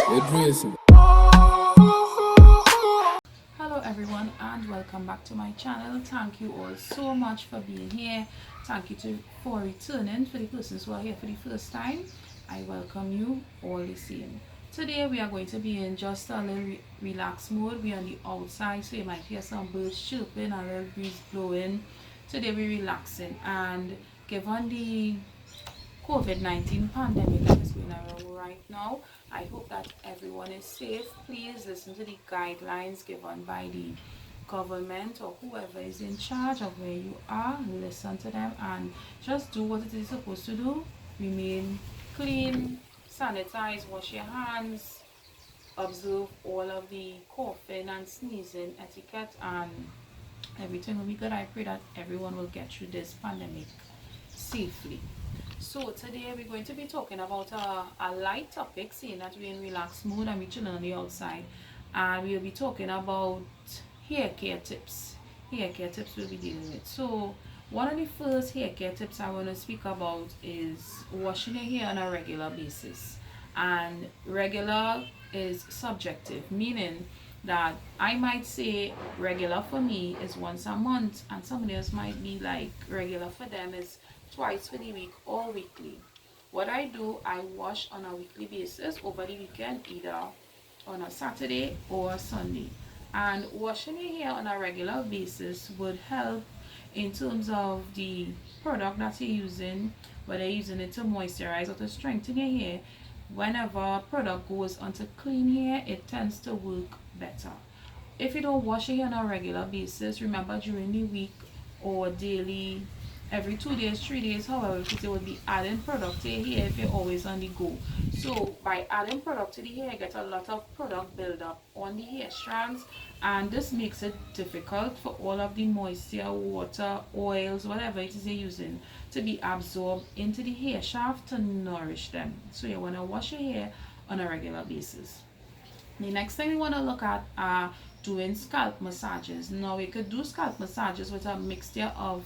Idris. Hello everyone and welcome back to my channel. Thank you all so much for being here. Thank you for returning. For the persons who are here for the first time, I welcome you all the same. Today we are going to be in just a little relaxed mode. We are on the outside, so you might hear some birds chirping, a little breeze blowing. Today we're relaxing, and given the COVID-19 pandemic that is going around right now, I hope that everyone is safe. Please listen to the guidelines given by the government or whoever is in charge of where you are. Listen to them and just do what it is supposed to do. Remain clean, sanitize, wash your hands, observe all of the coughing and sneezing etiquette, and everything will be good. I pray that everyone will get through this pandemic safely. So today we're going to be talking about a light topic, seeing that we're in relaxed mood and we're chilling on the outside, and we'll be talking about hair care tips. Hair care tips we'll be dealing with. So one of the first hair care tips I want to speak about is washing your hair on a regular basis. And regular is subjective, meaning that I might say regular for me is once a month, and somebody else might be like regular for them is twice for the week or weekly. What I do, I wash on a weekly basis over the weekend, either on a Saturday or a Sunday. And washing your hair on a regular basis would help in terms of the product that you're using, whether you're using it to moisturize or to strengthen your hair. Whenever product goes onto clean hair, it tends to work better. If you don't wash your hair on a regular basis, remember during the week or daily, every 2 days, 3 days, however, because you would be adding product to your hair if you're always on the go. So by adding product to the hair, you get a lot of product build up on the hair strands, and this makes it difficult for all of the moisture, water, oils, whatever it is you're using to be absorbed into the hair shaft to nourish them. So you want to wash your hair on a regular basis. The next thing we want to look at are doing scalp massages. Now we could do scalp massages with a mixture of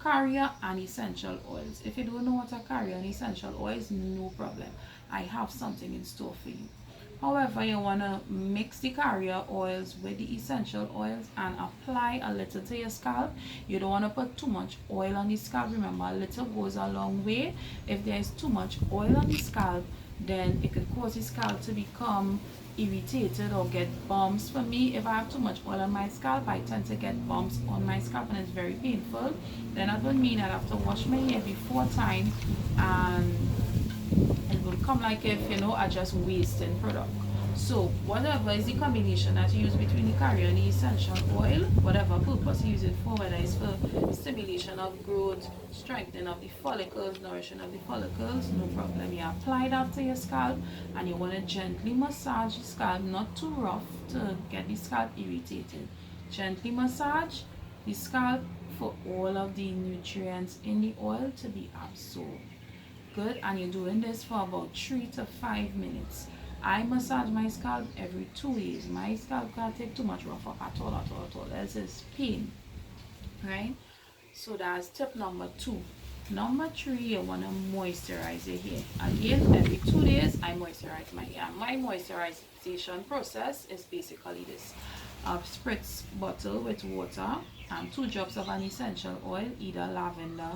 carrier and essential oils. If you don't know what a carrier and essential oils, no problem, I have something in store for you. However, you want to mix the carrier oils with the essential oils and apply a little to your scalp. You don't want to put too much oil on the scalp. Remember, a little goes a long way. If there is too much oil on the scalp, then it could cause the scalp to become irritated or get bumps. For me, if I have too much oil on my scalp, I tend to get bumps on my scalp and it's very painful. Then that would mean I have to wash my hair before time, and it will come like if I just wasting product. So whatever is the combination that you use between the carrier and the essential oil, whatever purpose you use it for, whether it's for stimulation of growth, strengthening of the follicles, nourishing of the follicles, no problem. You apply that to your scalp and you want to gently massage the scalp, not too rough to get the scalp irritated. Gently massage the scalp for all of the nutrients in the oil to be absorbed. Good. And you're doing this for about 3 to 5 minutes. I massage my scalp every 2 days. My scalp can't take too much rough up at all. Else it's pain. Right? So that's tip number 2. Number 3, you want to moisturize your hair. Again, every 2 days I moisturize my hair. My moisturization process is basically this. A spritz bottle with water and 2 drops of an essential oil, either lavender,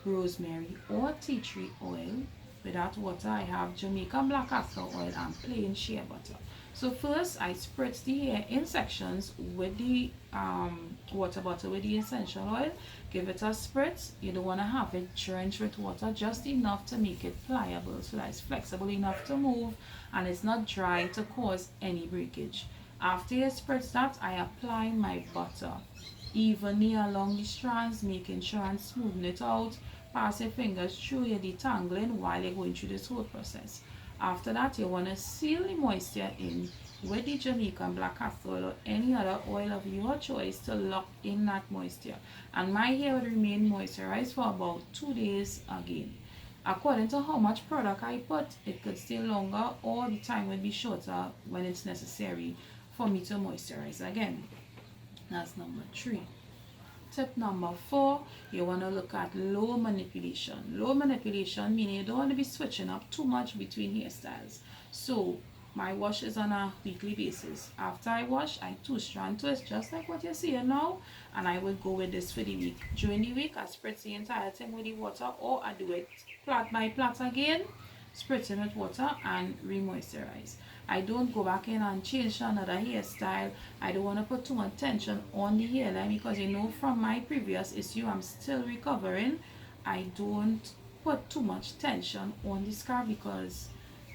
rosemary or tea tree oil. With that water, I have Jamaican black castor oil and plain shea butter. So first I spritz the hair in sections with the water bottle with the essential oil. Give it a spritz. You don't want to have it drenched with water, just enough to make it pliable so that it's flexible enough to move and it's not dry to cause any breakage. After you spritz that, I apply my butter evenly along the strands, making sure and smoothing it out. Pass your fingers through your detangling while you're going through this whole process. After that, you want to seal the moisture in with the Jamaican black castor oil or any other oil of your choice to lock in that moisture. And my hair would remain moisturized for about 2 days again. According to how much product I put, it could stay longer or the time will be shorter when it's necessary for me to moisturize again. That's number 3. Tip number 4, you want to look at low manipulation. Low manipulation meaning you don't want to be switching up too much between hairstyles. So My wash is on a weekly basis. After I wash, I two-strand twist just like what you're seeing now, and I will go with this for the week. During the week, I spritz the entire thing with the water, or I do it plait by plait again, spritzing with water and re-moisturize. I don't go back in and change to another hairstyle. I don't want to put too much tension on the hairline because you know from my previous issue I'm still recovering. I don't put too much tension on the scalp because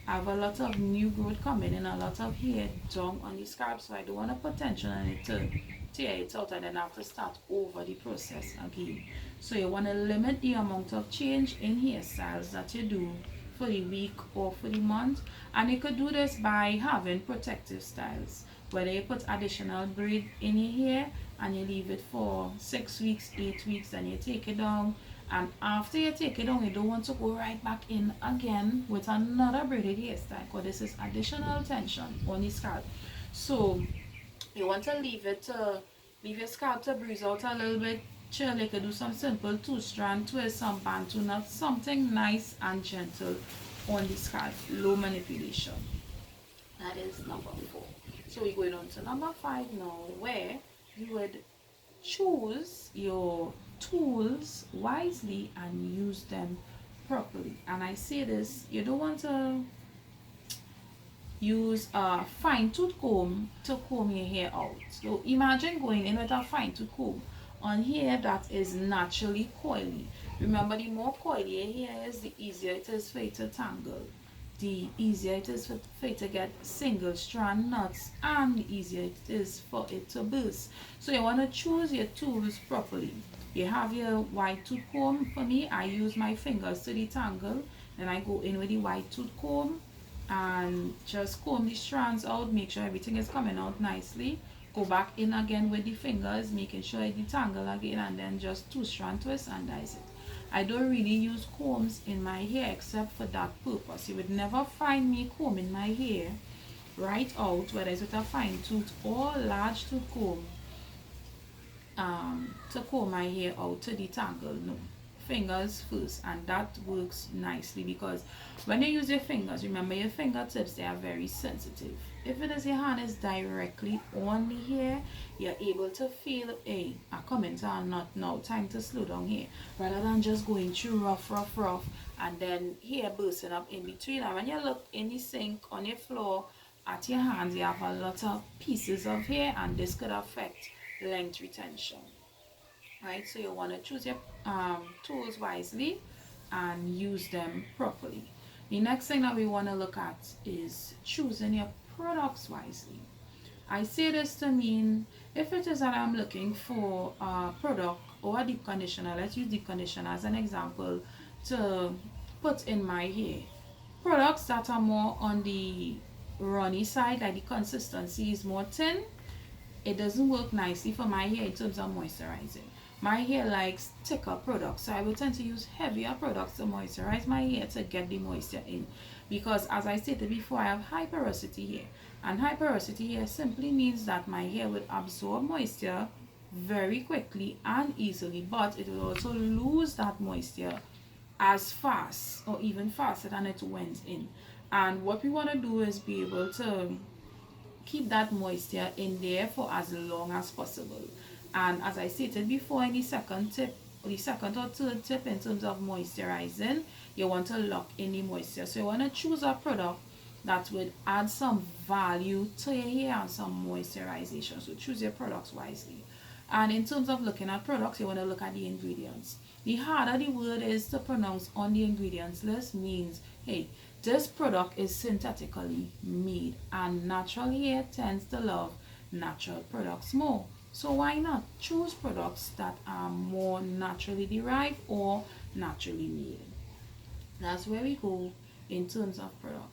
I have a lot of new growth coming in, a lot of hair down on the scalp, so I don't want to put tension on it to tear it out and then have to start over the process again. So you want to limit the amount of change in hairstyles that you do for the week or for the month, and you could do this by having protective styles, whether you put additional braid in your hair and you leave it for 6 weeks, 8 weeks, and you take it down, and after you take it down you don't want to go right back in again with another braided hairstyle because this is additional tension on the scalp. So you want to leave your scalp to breeze out a little bit, chill. You can do some simple two-strand twist, some bantu knot, something nice and gentle on the scalp, low manipulation. That is number 4. So we're going on to number 5 now, where you would choose your tools wisely and use them properly. And I say this, you don't want to use a fine tooth comb to comb your hair out. So imagine going in with a fine tooth comb on hair that is naturally coily. Remember, the more coily your hair is, the easier it is for it to tangle, the easier it is for it to get single strand knots, and the easier it is for it to burst. So you want to choose your tools properly. You have your wide tooth comb. For me, I use my fingers to detangle, then I go in with the wide tooth comb and just comb the strands out, make sure everything is coming out nicely. Go back in again with the fingers, making sure it detangle again, and then just two-strand twist and dice it. I don't really use combs in my hair except for that purpose. You would never find me combing my hair right out, whether it's with a fine tooth or large tooth comb, to comb my hair out to detangle. No, fingers first, and that works nicely because when you use your fingers, remember your fingertips, they are very sensitive. If it is your hand is directly on the hair, you're able to feel, hey, I come into a knot now, time to slow down here, rather than just going through rough and then hair bursting up in between. And when you look in the sink on your floor at your hands, you have a lot of pieces of hair, and this could affect length retention. Right, so you want to choose your tools wisely and use them properly. The next thing that we want to look at is choosing your products wisely. I say this to mean, if it is that I'm looking for a product or a deep conditioner, let's use deep conditioner as an example, to put in my hair. Products that are more on the runny side, like the consistency is more thin, it doesn't work nicely for my hair in terms of moisturizing. My hair likes thicker products, so I will tend to use heavier products to moisturize my hair to get the moisture in. Because as I stated before, I have high porosity hair, and high porosity hair simply means that my hair will absorb moisture very quickly and easily, but it will also lose that moisture as fast or even faster than it went in. And what we want to do is be able to keep that moisture in there for as long as possible. And as I stated before in the second tip, the second or third tip in terms of moisturizing, you want to lock in the moisture. So you want to choose a product that would add some value to your hair and some moisturization. So choose your products wisely. And in terms of looking at products, you want to look at the ingredients. The harder the word is to pronounce on the ingredients list means, hey, this product is synthetically made, and natural hair tends to love natural products more. So why not choose products that are more naturally derived or naturally made? That's where we go in terms of product.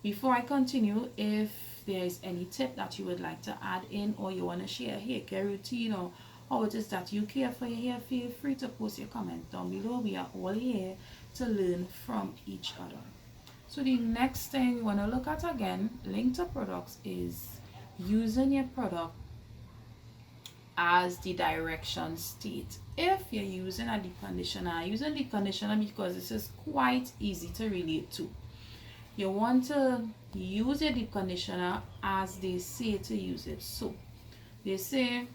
Before I continue, if there is any tip that you would like to add in, or you want to share a hair care routine, or how it is that you care for your hair, feel free to post your comment down below. We are all here to learn from each other. So the next thing we want to look at, again, linked to products, is using your product as the direction state. If you're using a deep conditioner, using deep conditioner because this is quite easy to relate to. you want to use your deep conditioner as they say to use it. So they say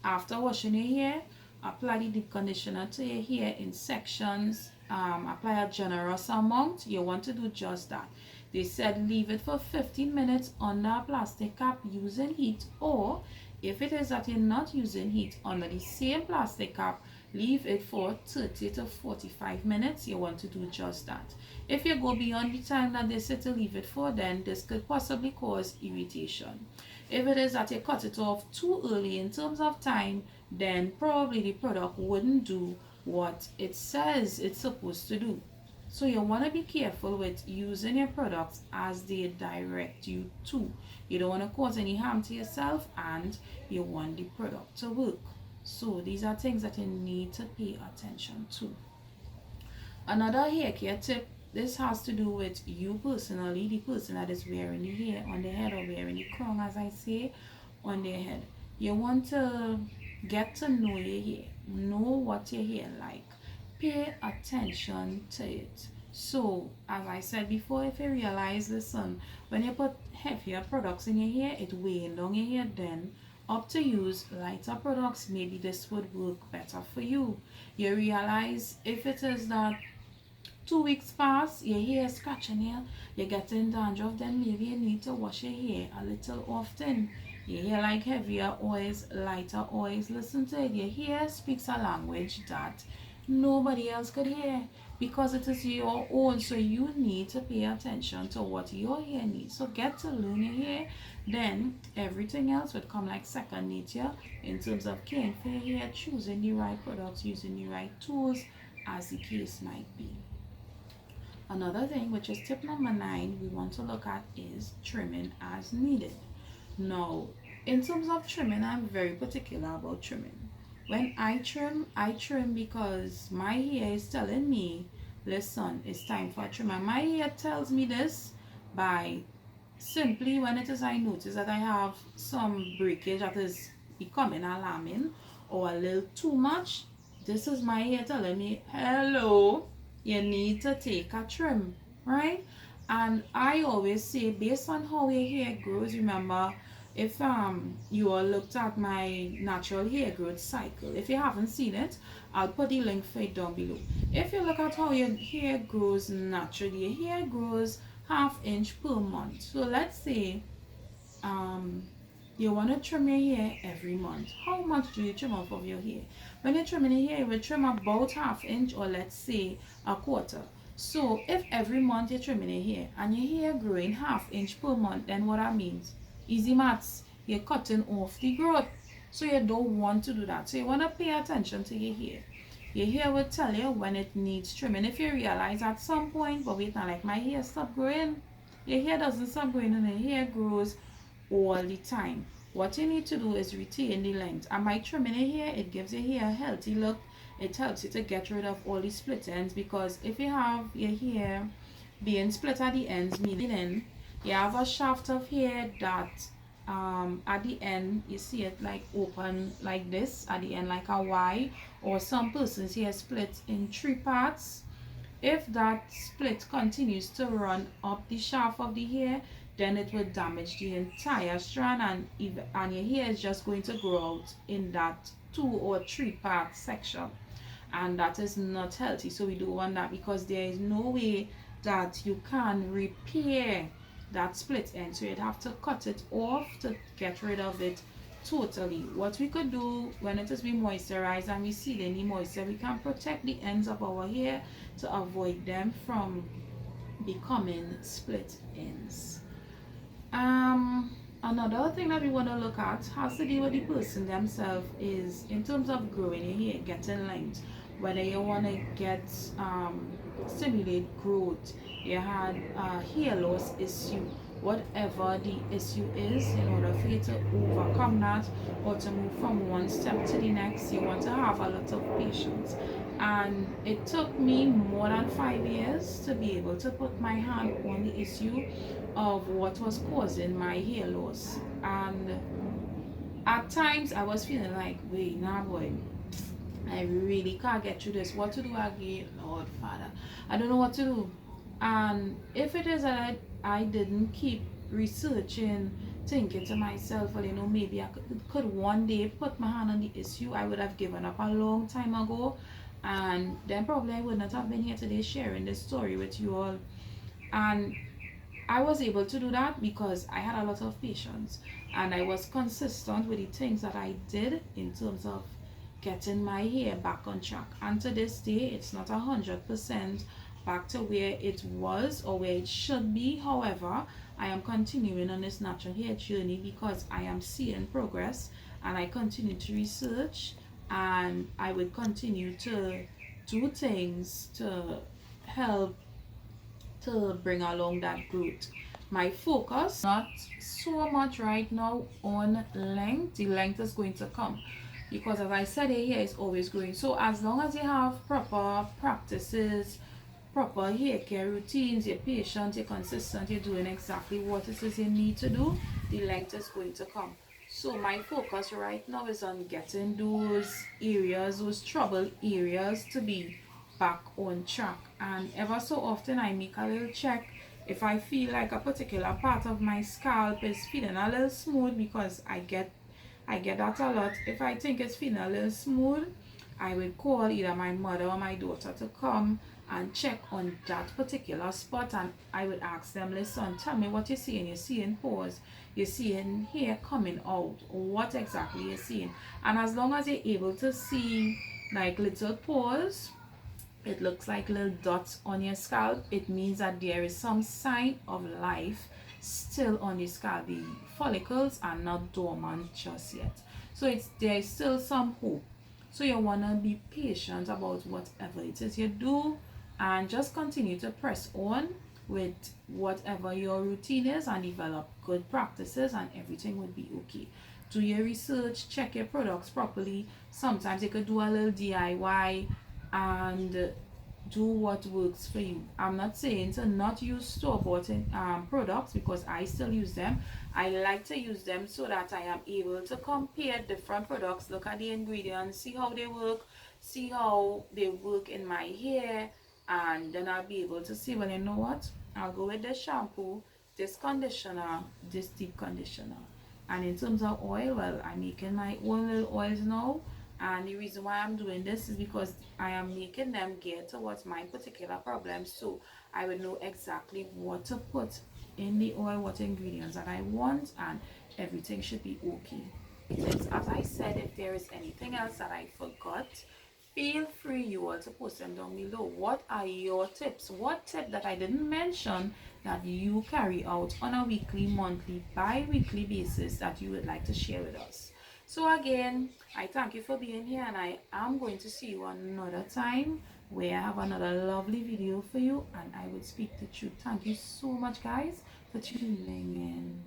after washing your hair, apply the deep conditioner to your hair in sections. Apply a generous amount. You want to do just that. They said leave it for 15 minutes under a plastic cap using heat, or if it is that you're not using heat, under the same plastic cap, leave it for 30 to 45 minutes. You want to do just that. If you go beyond the time that they said to leave it for, then this could possibly cause irritation. If it is that you cut it off too early in terms of time, then probably the product wouldn't do what it says it's supposed to do. So you want to be careful with using your products as they direct you to. You don't want to cause any harm to yourself, and you want the product to work. So these are things that you need to pay attention to. Another hair care tip, this has to do with you personally, the person that is wearing the hair on the head or wearing the crown, as I say, on their head. You want to get to know your hair, know what your hair like, pay attention to it. So as I said before, if you realize, listen, when you put heavier products in your hair, it weighing down your hair, then opt to use lighter products. Maybe this would work better for you. You realize if it is that 2 weeks pass, your hair is scratching here, you're getting dandruff, then maybe you need to wash your hair a little often. Your hair like heavier oils, lighter oils, listen to it. Your hair speaks a language that nobody else could hear because it is your own. So you need to pay attention to what your hair needs. So get to learn your hair, then everything else would come like second nature in terms of caring for your hair, choosing the right products, using the right tools, as the case might be. Another thing, which is tip number 9, we want to look at is trimming as needed. Now, in terms of trimming, I'm very particular about trimming. When I trim because my hair is telling me, listen, it's time for a trim. And my hair tells me this by simply when it is I notice that I have some breakage that is becoming alarming or a little too much. This is my hair telling me, hello, you need to take a trim, right? And I always say, based on how your hair grows, remember, if you all looked at my natural hair growth cycle, if you haven't seen it, I'll put the link for it down below. If you look at how your hair grows naturally, your hair grows ½ inch per month. So let's say you want to trim your hair every month. How much do you trim off of your hair? When you're trimming your hair, you will trim about ½ inch, or let's say a quarter. So if every month you're trimming your hair and your hair growing ½ inch per month, then what that means, easy maths, you're cutting off the growth. So you don't want to do that. So you want to pay attention to your hair. Your hair will tell you when it needs trimming. If you realize at some point, but wait, not like my hair stopped growing, your hair doesn't stop growing, and your hair grows all the time. What you need to do is retain the length, and by trimming your hair, it gives your hair a healthy look. It helps you to get rid of all the split ends, because if you have your hair being split at the ends, meaning you have a shaft of hair that at the end you see it like open like this, at the end like a Y, or some persons hair split in 3 parts. If that split continues to run up the shaft of the hair, then it will damage the entire strand, and your hair is just going to grow out in that 2 or 3 part section, and that is not healthy. So we don't want that, because there is no way that you can repair that split end. So you'd have to cut it off to get rid of it totally. What we could do when it is being moisturized and we see any moisture, we can protect the ends of our hair to avoid them from becoming split ends. Another thing that we want to look at has to do with the person themselves, is in terms of growing your hair, getting length, whether you want to get stimulate growth, you had a hair loss issue, whatever the issue is, in order for you to overcome that or to move from one step to the next, you want to have a lot of patience. And it took me more than 5 years to be able to put my hand on the issue of what was causing my hair loss. And at times I was feeling like, wait, nah boy, I really can't get through this. What to do again? Lord Father, I don't know what to do. And if it is that I didn't keep researching, thinking to myself, well, maybe I could one day put my hand on the issue, I would have given up a long time ago. And then probably I would not have been here today sharing this story with you all. And I was able to do that because I had a lot of patience and I was consistent with the things that I did in terms of getting my hair back on track. And to this day, it's not 100% back to where it was or where it should be. However, I am continuing on this natural hair journey because I am seeing progress and I continue to research, and I would continue to do things to help to bring along that growth. My focus not so much right now on length. The length is going to come because, as I said, your hair is always growing. So as long as you have proper practices, proper hair care routines, you're patient, you're consistent, you're doing exactly what it is you need to do, the length is going to come. So my focus right now is on getting those areas, those troubled areas, to be back on track. And ever so often I make a little check if I feel like a particular part of my scalp is feeling a little smooth, because I get that a lot. If I think it's feeling a little smooth, I will call either my mother or my daughter to come and check on that particular spot, and I would ask them, listen, tell me what you're seeing. You're seeing pores, you're seeing hair coming out, what exactly you're seeing. And as long as you're able to see like little pores, it looks like little dots on your scalp, it means that there is some sign of life still on the scalp. The follicles are not dormant just yet, so there is still some hope. So you want to be patient about whatever it is you do, and just continue to press on with whatever your routine is and develop good practices, and everything would be okay. Do your research, check your products properly. Sometimes you could do a little DIY and do what works for you. I'm not saying to not use store-bought products, because I still use them. I like to use them so that I am able to compare different products, look at the ingredients, see how they work, see how they work in my hair, and then I'll be able to see, well, you know what, I'll go with this shampoo, this conditioner, this deep conditioner. And in terms of oil, well, I'm making my own little oils now, and the reason why I'm doing this is because I am making them geared towards my particular problem, so I would know exactly what to put in the oil, what ingredients that I want, and everything should be okay. As I said, if there is anything else that I forgot, feel free you all to post them down below. What are your tips? What tip that I didn't mention that you carry out on a weekly, monthly, bi-weekly basis that you would like to share with us? So again, I thank you for being here, and I am going to see you another time where I have another lovely video for you, and I will speak the truth. Thank you so much, guys, for tuning in.